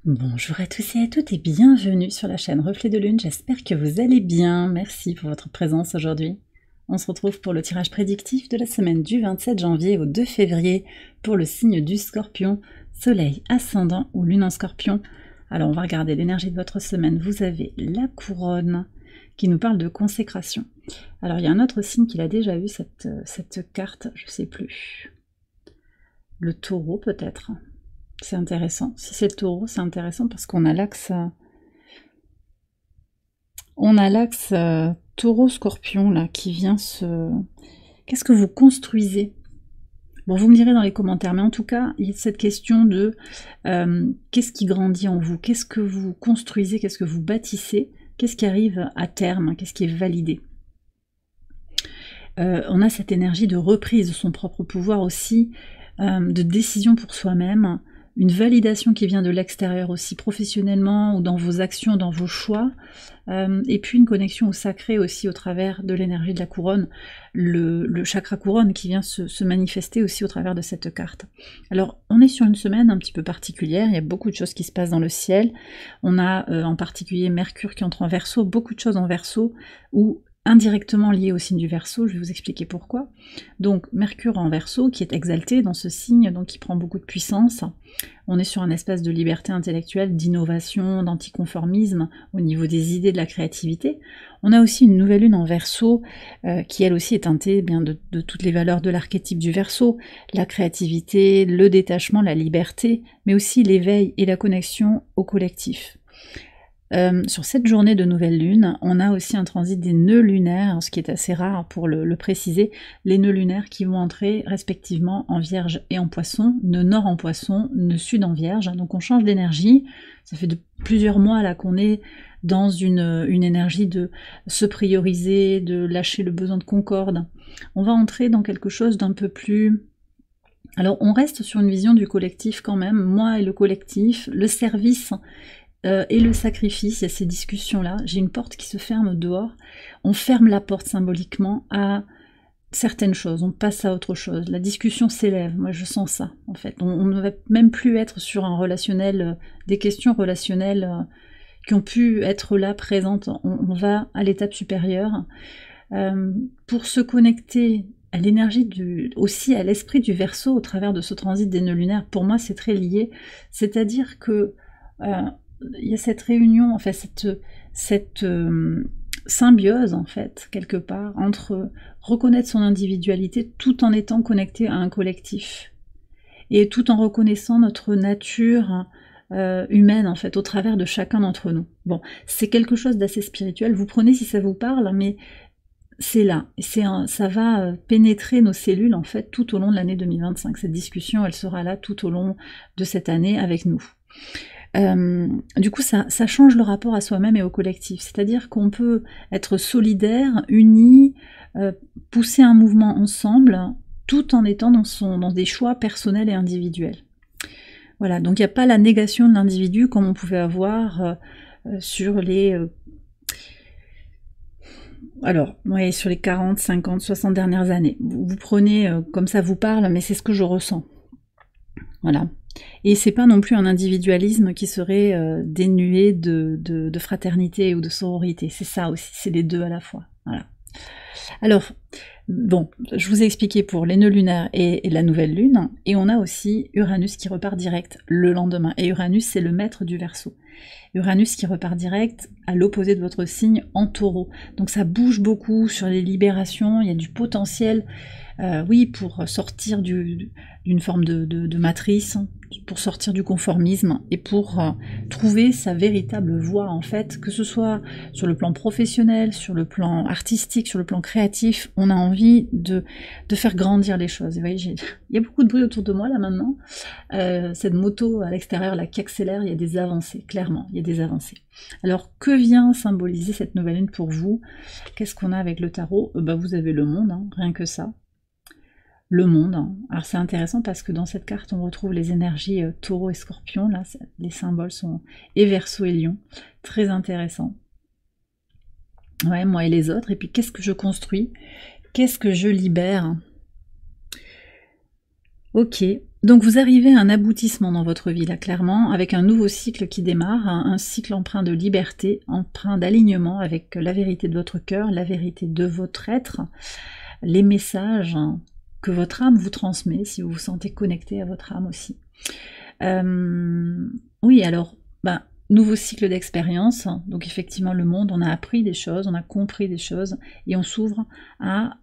Bonjour à tous et à toutes et bienvenue sur la chaîne Reflet de Lune, j'espère que vous allez bien, merci pour votre présence aujourd'hui. On se retrouve pour le tirage prédictif de la semaine du 27 janvier au 2 février pour le signe du Scorpion, Soleil ascendant ou Lune en Scorpion. Alors on va regarder l'énergie de votre semaine, vous avez la couronne qui nous parle de consécration. Alors il y a un autre signe qui a déjà eu cette carte, je ne sais plus, le taureau peut-être. C'est intéressant. Si c'est le taureau, c'est intéressant parce qu'on a l'axe taureau-scorpion là qui vient se... Qu'est-ce que vous construisez? Bon, vous me direz dans les commentaires, mais en tout cas, il y a cette question de qu'est-ce qui grandit en vous? Qu'est-ce que vous construisez? Qu'est-ce que vous bâtissez? Qu'est-ce qui arrive à terme? Qu'est-ce qui est validé? On a cette énergie de reprise de son propre pouvoir aussi, de décision pour soi-même, une validation qui vient de l'extérieur aussi, professionnellement ou dans vos actions, dans vos choix, et puis une connexion au sacré aussi au travers de l'énergie de la couronne, le chakra couronne qui vient se manifester aussi au travers de cette carte. Alors on est sur une semaine un petit peu particulière, il y a beaucoup de choses qui se passent dans le ciel, on a en particulier Mercure qui entre en Verseau, beaucoup de choses en Verseau, où indirectement lié au signe du Verseau, je vais vous expliquer pourquoi. Donc Mercure en Verseau qui est exalté dans ce signe, donc qui prend beaucoup de puissance. On est sur un espace de liberté intellectuelle, d'innovation, d'anticonformisme au niveau des idées, de la créativité. On a aussi une nouvelle lune en Verseau qui elle aussi est teintée bien de toutes les valeurs de l'archétype du Verseau, la créativité, le détachement, la liberté, mais aussi l'éveil et la connexion au collectif. Sur cette journée de nouvelle lune, on a aussi un transit des nœuds lunaires, ce qui est assez rare pour le préciser, les nœuds lunaires qui vont entrer respectivement en Vierge et en Poisson, nœud nord en Poisson, nœud sud en Vierge, donc on change d'énergie, ça fait plusieurs mois là qu'on est dans une énergie de se prioriser, de lâcher le besoin de concorde, on va entrer dans quelque chose d'un peu plus... Alors on reste sur une vision du collectif quand même, moi et le collectif, le service, et le sacrifice, il y a ces discussions-là. J'ai une porte qui se ferme dehors. On ferme la porte symboliquement à certaines choses. On passe à autre chose. La discussion s'élève. Moi, je sens ça, en fait. On ne va même plus être sur un relationnel, des questions relationnelles qui ont pu être là, présentes. On va à l'étape supérieure. Pour se connecter à l'énergie aussi à l'esprit du Verseau au travers de ce transit des nœuds lunaires, pour moi, c'est très lié. C'est-à-dire que il y a cette réunion, en fait, cette symbiose, en fait, quelque part, entre reconnaître son individualité tout en étant connecté à un collectif, et tout en reconnaissant notre nature humaine, en fait, au travers de chacun d'entre nous. Bon, c'est quelque chose d'assez spirituel, vous prenez si ça vous parle, mais c'est là, ça va pénétrer nos cellules, en fait, tout au long de l'année 2025. Cette discussion, elle sera là tout au long de cette année avec nous. Du coup, ça change le rapport à soi-même et au collectif. C'est-à-dire qu'on peut être solidaire, unis, pousser un mouvement ensemble, tout en étant dans des choix personnels et individuels. Voilà, donc il n'y a pas la négation de l'individu comme on pouvait avoir sur les... sur les 40, 50, 60 dernières années. Vous prenez comme ça vous parle, mais c'est ce que je ressens. Voilà. Et c'est pas non plus un individualisme qui serait dénué de fraternité ou de sororité. C'est ça aussi, c'est les deux à la fois. Voilà. Alors, bon, je vous ai expliqué pour les nœuds lunaires et la nouvelle lune, et on a aussi Uranus qui repart direct le lendemain. Et Uranus, c'est le maître du Verseau. Uranus qui repart direct à l'opposé de votre signe en Taureau. Donc ça bouge beaucoup sur les libérations, il y a du potentiel, oui, pour sortir d'une forme de matrice, pour sortir du conformisme et pour trouver sa véritable voie, en fait, que ce soit sur le plan professionnel, sur le plan artistique, sur le plan créatif, on a envie de faire grandir les choses. Vous voyez, il y a beaucoup de bruit autour de moi là maintenant, cette moto à l'extérieur là qui accélère, il y a des avancées, clairement, il y a des avancées. Alors que vient symboliser cette nouvelle lune pour vous? Qu'est-ce qu'on a avec le tarot? Vous avez le monde, hein, rien que ça. Le monde. Alors c'est intéressant parce que dans cette carte on retrouve les énergies taureau et scorpion, là les symboles sont et Verseau et Lion, très intéressant. Ouais, moi et les autres, et puis qu'est-ce que je construis? Qu'est-ce que je libère? Ok, donc vous arrivez à un aboutissement dans votre vie, là, clairement, avec un nouveau cycle qui démarre, un cycle empreint de liberté, empreint d'alignement avec la vérité de votre cœur, la vérité de votre être, les messages que votre âme vous transmet, si vous vous sentez connecté à votre âme aussi. Oui, alors, nouveau cycle d'expérience, donc effectivement le monde, on a appris des choses, on a compris des choses, et on s'ouvre à,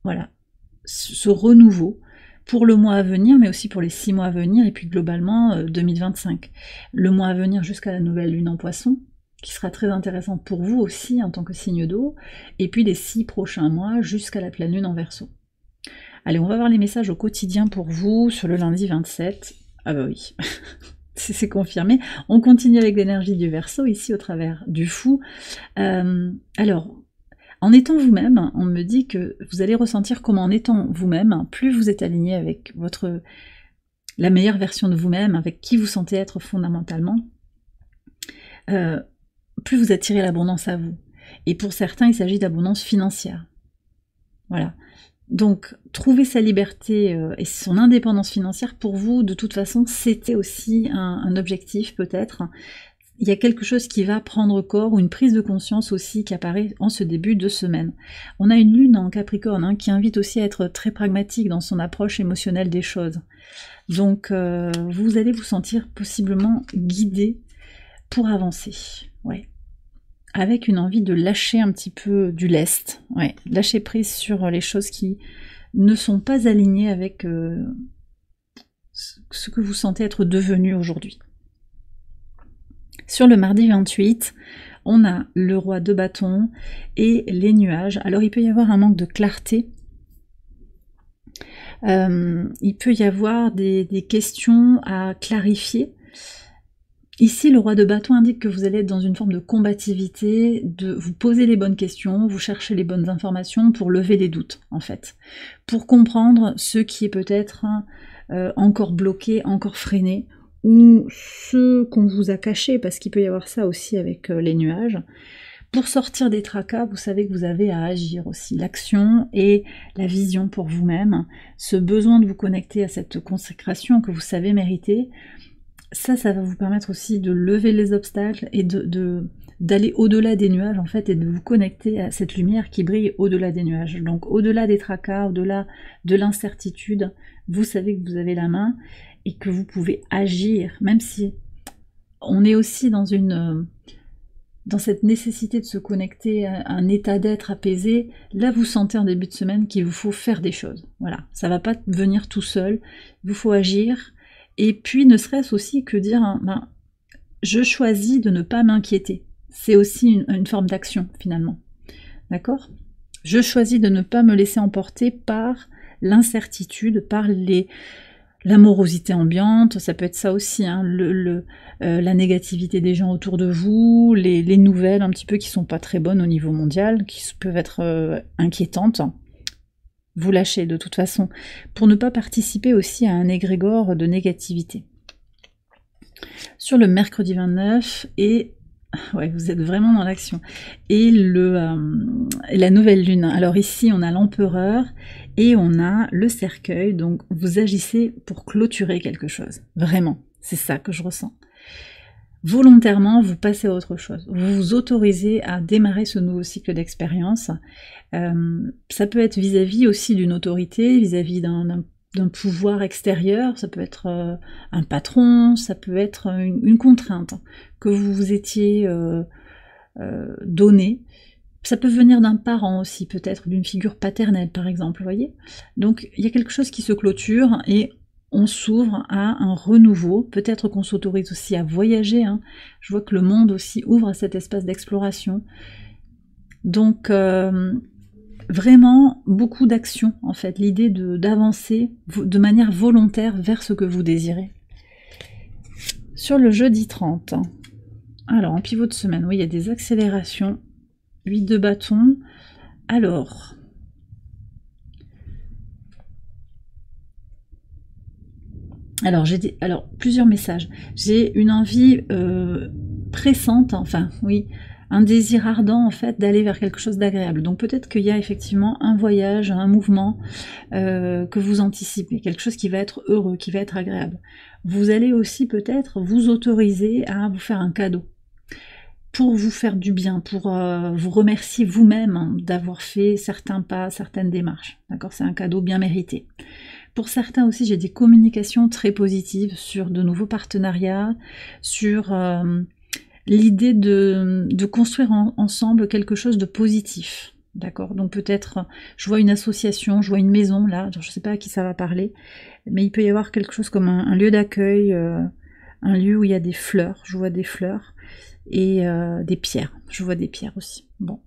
voilà, ce renouveau, pour le mois à venir, mais aussi pour les 6 mois à venir, et puis globalement 2025. Le mois à venir jusqu'à la nouvelle lune en poisson, qui sera très intéressante pour vous aussi en tant que signe d'eau, et puis les 6 prochains mois jusqu'à la pleine lune en Verseau. Allez, on va voir les messages au quotidien pour vous sur le lundi 27. Ah bah oui, c'est confirmé. On continue avec l'énergie du Verseau ici au travers du fou. Alors, en étant vous-même, on me dit que vous allez ressentir comment en étant vous-même, plus vous êtes aligné avec la meilleure version de vous-même, avec qui vous sentez être fondamentalement, plus vous attirez l'abondance à vous. Et pour certains, il s'agit d'abondance financière. Voilà. Donc, trouver sa liberté et son indépendance financière, pour vous, de toute façon, c'était aussi un objectif peut-être. Il y a quelque chose qui va prendre corps, ou une prise de conscience aussi qui apparaît en ce début de semaine. On a une lune en Capricorne qui invite aussi à être très pragmatique dans son approche émotionnelle des choses. Donc vous allez vous sentir possiblement guidé pour avancer, ouais. Avec une envie de lâcher un petit peu du lest, ouais. Lâcher prise sur les choses qui ne sont pas alignées avec ce que vous sentez être devenu aujourd'hui. Sur le mardi 28, on a le roi de bâton et les nuages. Alors il peut y avoir un manque de clarté. Il peut y avoir des questions à clarifier. Ici, le roi de bâton indique que vous allez être dans une forme de combativité, de vous poser les bonnes questions, vous cherchez les bonnes informations pour lever les doutes, en fait. Pour comprendre ce qui est peut-être encore bloqué, encore freiné, ou ce qu'on vous a caché, parce qu'il peut y avoir ça aussi avec les nuages. Pour sortir des tracas, vous savez que vous avez à agir aussi. L'action et la vision pour vous-même, ce besoin de vous connecter à cette consécration que vous savez mériter, ça va vous permettre aussi de lever les obstacles et d'aller au-delà des nuages en fait, et de vous connecter à cette lumière qui brille au-delà des nuages. Donc au-delà des tracas, au-delà de l'incertitude, vous savez que vous avez la main et que vous pouvez agir, même si on est aussi dans cette nécessité de se connecter à un état d'être apaisé. Là, vous sentez en début de semaine qu'il vous faut faire des choses. Voilà, ça va pas venir tout seul, il vous faut agir. Et puis, ne serait-ce aussi que dire, je choisis de ne pas m'inquiéter. C'est aussi une forme d'action, finalement. D'accord ? Je choisis de ne pas me laisser emporter par l'incertitude, par la morosité ambiante, ça peut être ça aussi, la négativité des gens autour de vous, les nouvelles un petit peu qui sont pas très bonnes au niveau mondial, qui peuvent être inquiétantes. Vous lâchez de toute façon, pour ne pas participer aussi à un égrégore de négativité. Sur le mercredi 29, et ouais, vous êtes vraiment dans l'action, et la nouvelle lune. Alors ici, on a l'empereur, et on a le cercueil, donc vous agissez pour clôturer quelque chose. Vraiment, c'est ça que je ressens. Volontairement, vous passez à autre chose. Vous vous autorisez à démarrer ce nouveau cycle d'expérience. Ça peut être vis-à-vis aussi d'une autorité, vis-à-vis d'un pouvoir extérieur, ça peut être un patron, ça peut être une contrainte que vous vous étiez donnée. Ça peut venir d'un parent aussi, peut-être d'une figure paternelle par exemple, vous voyez. Donc il y a quelque chose qui se clôture et on s'ouvre à un renouveau, peut-être qu'on s'autorise aussi à voyager, Je vois que le monde aussi ouvre à cet espace d'exploration. Donc vraiment beaucoup d'action en fait, l'idée d'avancer de manière volontaire vers ce que vous désirez. Sur le jeudi 30, alors en pivot de semaine, oui il y a des accélérations, 8 de bâton, alors j'ai plusieurs messages. J'ai une envie pressante, enfin oui, un désir ardent en fait d'aller vers quelque chose d'agréable. Donc peut-être qu'il y a effectivement un voyage, un mouvement que vous anticipez, quelque chose qui va être heureux, qui va être agréable. Vous allez aussi peut-être vous autoriser à vous faire un cadeau, pour vous faire du bien, pour vous remercier vous-même d'avoir fait certains pas, certaines démarches. D'accord, c'est un cadeau bien mérité. Pour certains aussi, j'ai des communications très positives sur de nouveaux partenariats, sur l'idée de construire ensemble quelque chose de positif. D'accord, donc peut-être, je vois une association, je vois une maison là, je ne sais pas à qui ça va parler, mais il peut y avoir quelque chose comme un lieu d'accueil, un lieu où il y a des fleurs, je vois des fleurs, et des pierres, je vois des pierres aussi. Bon,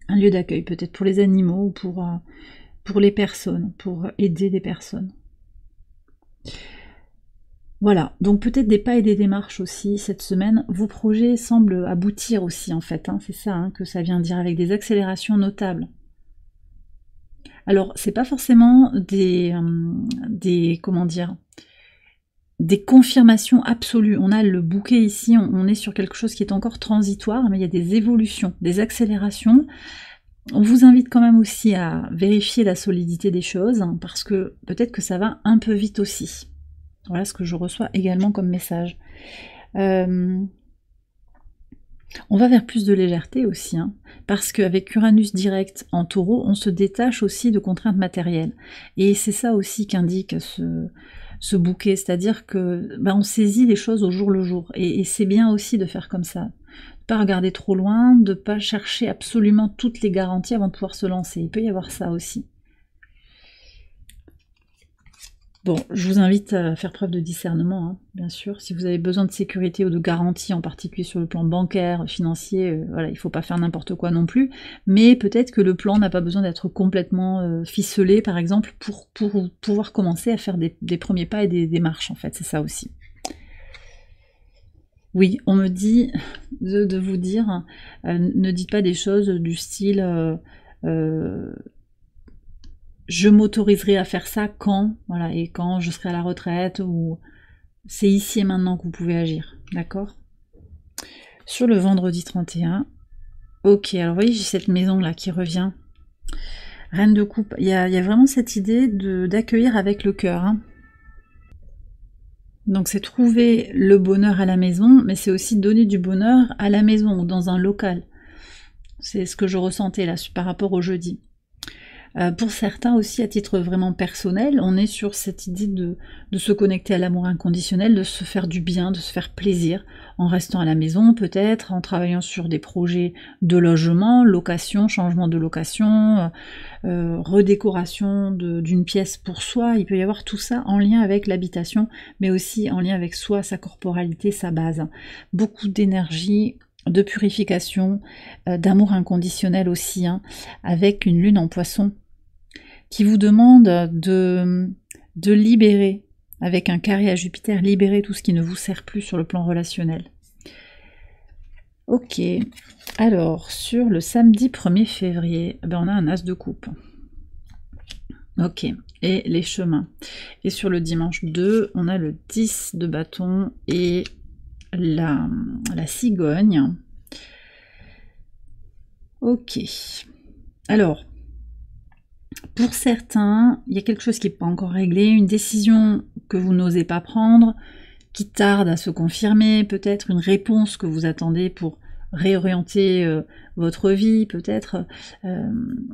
un lieu d'accueil peut-être pour les animaux ou pour les personnes, pour aider des personnes. Voilà, donc peut-être des pas et des démarches aussi cette semaine. Vos projets semblent aboutir aussi en fait, hein, c'est ça hein, que ça vient dire, avec des accélérations notables. Alors, c'est pas forcément comment dire, des confirmations absolues. On a le bouquet ici, on est sur quelque chose qui est encore transitoire, mais il y a des évolutions, des accélérations. On vous invite quand même aussi à vérifier la solidité des choses, hein, parce que peut-être que ça va un peu vite aussi. Voilà ce que je reçois également comme message. On va vers plus de légèreté aussi, hein, parce qu'avec Uranus direct en Taureau, on se détache aussi de contraintes matérielles. Et c'est ça aussi qu'indique ce bouquet, c'est-à-dire que on saisit les choses au jour le jour. Et c'est bien aussi de faire comme ça. De pas regarder trop loin, de pas chercher absolument toutes les garanties avant de pouvoir se lancer. Il peut y avoir ça aussi. Bon, je vous invite à faire preuve de discernement, hein, bien sûr. Si vous avez besoin de sécurité ou de garantie, en particulier sur le plan bancaire, financier, voilà, il ne faut pas faire n'importe quoi non plus. Mais peut-être que le plan n'a pas besoin d'être complètement ficelé, par exemple, pour pouvoir commencer à faire des premiers pas et des démarches, en fait. C'est ça aussi. Oui, on me dit de vous dire, ne dites pas des choses du style... je m'autoriserai à faire ça quand, voilà, et quand je serai à la retraite, ou c'est ici et maintenant que vous pouvez agir, d'accord? Sur le vendredi 31, ok, alors vous voyez, j'ai cette maison là qui revient, Reine de coupe, il y a vraiment cette idée d'accueillir avec le cœur, hein. Donc c'est trouver le bonheur à la maison, mais c'est aussi donner du bonheur à la maison ou dans un local. C'est ce que je ressentais là par rapport au jeudi. Pour certains aussi, à titre vraiment personnel, on est sur cette idée de se connecter à l'amour inconditionnel, de se faire du bien, de se faire plaisir, en restant à la maison peut-être, en travaillant sur des projets de logement, location, changement de location, redécoration d'une pièce pour soi. Il peut y avoir tout ça en lien avec l'habitation, mais aussi en lien avec soi, sa corporalité, sa base. Beaucoup d'énergie, de purification, d'amour inconditionnel aussi, hein, avec une lune en poisson, qui vous demande de libérer, avec un carré à Jupiter, libérer tout ce qui ne vous sert plus sur le plan relationnel. Ok, alors sur le samedi 1er février, on a un as de coupe. Ok, et les chemins. Et sur le dimanche 2, on a le 10 de bâton et la cigogne. Ok, alors... pour certains, il y a quelque chose qui n'est pas encore réglé, une décision que vous n'osez pas prendre, qui tarde à se confirmer, peut-être une réponse que vous attendez pour réorienter votre vie, peut-être.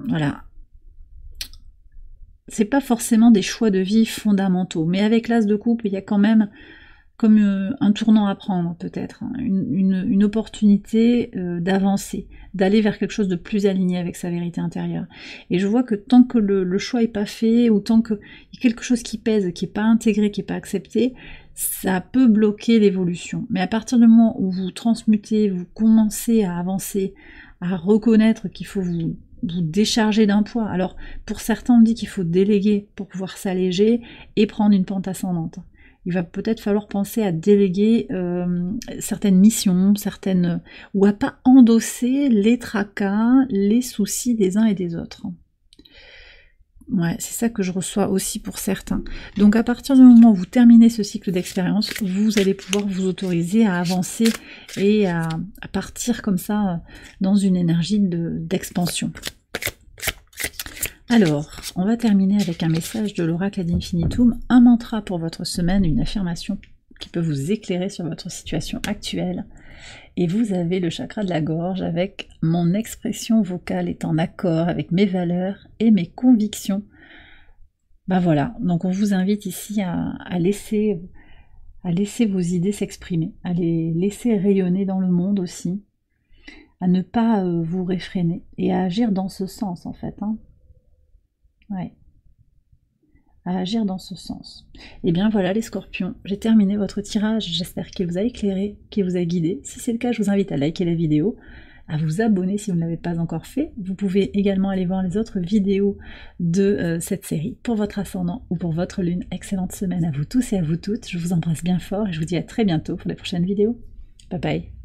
Voilà. C'est pas forcément des choix de vie fondamentaux, mais avec l'as de coupe, il y a quand même comme un tournant à prendre peut-être, hein, une opportunité d'avancer, d'aller vers quelque chose de plus aligné avec sa vérité intérieure. Et je vois que tant que le choix n'est pas fait, ou tant qu'il y a quelque chose qui pèse, qui n'est pas intégré, qui n'est pas accepté, ça peut bloquer l'évolution. Mais à partir du moment où vous transmutez, vous commencez à avancer, à reconnaître qu'il faut vous décharger d'un poids. Alors pour certains on dit qu'il faut déléguer pour pouvoir s'alléger et prendre une pente ascendante. Il va peut-être falloir penser à déléguer certaines missions, ou à pas endosser les tracas, les soucis des uns et des autres. Ouais, c'est ça que je reçois aussi pour certains. Donc à partir du moment où vous terminez ce cycle d'expérience, vous allez pouvoir vous autoriser à avancer et à partir comme ça dans une énergie d'expansion. Alors, on va terminer avec un message de l'oracle ad infinitum, un mantra pour votre semaine, une affirmation qui peut vous éclairer sur votre situation actuelle. Et vous avez le chakra de la gorge avec « Mon expression vocale est en accord avec mes valeurs et mes convictions ». Ben voilà, donc on vous invite ici à laisser vos idées s'exprimer, à les laisser rayonner dans le monde aussi, à ne pas vous réfréner et à agir dans ce sens en fait. Hein. Ouais. À agir dans ce sens. Et bien voilà les scorpions, j'ai terminé votre tirage, j'espère qu'il vous a éclairé, qu'il vous a guidé. Si c'est le cas, je vous invite à liker la vidéo, à vous abonner si vous ne l'avez pas encore fait. Vous pouvez également aller voir les autres vidéos de cette série pour votre ascendant ou pour votre lune. Excellente semaine à vous tous et à vous toutes, je vous embrasse bien fort et je vous dis à très bientôt pour les prochaines vidéos. Bye bye.